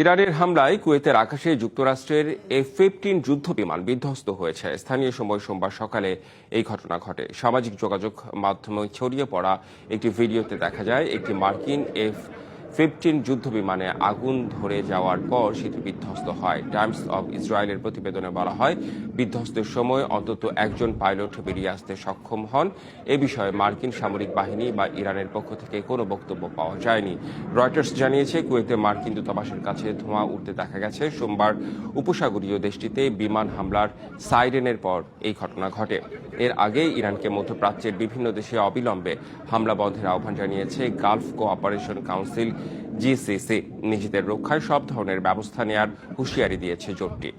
ইরানের হামলায় কুয়েতের আকাশে যুক্তরাষ্ট্রের F-15 যুদ্ধ বিমান বিধ্বস্ত হয়েছে। স্থানীয় সময় সোমবার সকালে এই ঘটনা ঘটে। সামাজিক যোগাযোগ মাধ্যমে ছড়িয়ে পড়া একটি ভিডিওতে দেখা যায় একটি মার্কিন F-15 যুদ্ধ বিমানে আগুন ধরে যাওয়ার পর সেটি বিধ্বস্ত হয়। টাইমস অব ইসরায়েলের প্রতিবেদনে বলা হয়, বিধ্বস্তের সময় অন্তত একজন পাইলট বেরিয়ে আসতে সক্ষম হন। এ বিষয়ে মার্কিন সামরিক বাহিনী বা ইরানের পক্ষ থেকে কোনো বক্তব্য পাওয়া যায়নি। রয়টার্স জানিয়েছে, কুয়েতে মার্কিন দূতাবাসের কাছে ধোঁয়া উঠতে দেখা গেছে। সোমবার উপসাগরীয় দেশটিতে বিমান হামলার সাইরেনের পর এই ঘটনা ঘটে। এর আগে ইরানকে মধ্যপ্রাচ্যের বিভিন্ন দেশে অবিলম্বে হামলা বন্ধের আহ্বান জানিয়েছে গালফ কোঅপারেশন কাউন্সিল GCC। নিজেদের রক্ষায় সব ধরনের ব্যবস্থা নেয়ার হুঁশিয়ারি দিয়েছে জোটটি।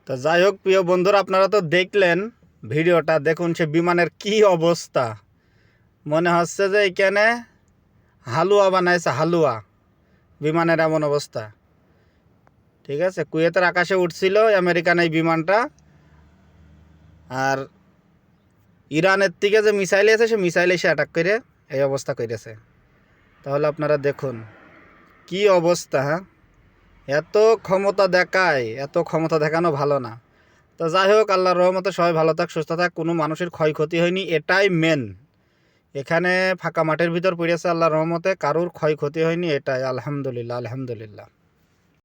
তো যাই হোক, প্রিয় বন্ধুরা, আপনারা তো দেখলেন ভিডিওটা। দেখুন সে বিমানের কি অবস্থা। মনে হচ্ছে যে এখানে হালুয়া বানাইছে, হালুয়া। বিমানের এমন অবস্থা। ঠিক আছে, কুয়েতের আকাশে উঠছিল আমেরিকান এই বিমানটা, আর ইরানের থেকে যে মিসাইল আছে সে মিসাইল এসে অ্যাটাক করে এই অবস্থা করেছে। তাহলে আপনারা দেখুন কি অবস্থা। হ্যাঁ, এত ক্ষমতা দেখায়, এত ক্ষমতা দেখানো ভালো না। তো যাই হোক, আল্লাহর রহমতে সবাই ভালো থাক, সুস্থ থাক, কোনো মানুষের ক্ষয়ক্ষতি হয়নি, এটাই মেন। এখানে ফাঁকা মাঠের ভিতর পড়েছে, আল্লাহর রহমতে কারোর ক্ষয়ক্ষতি হয়নি, এটাই আলহামদুলিল্লাহ, আলহামদুলিল্লাহ।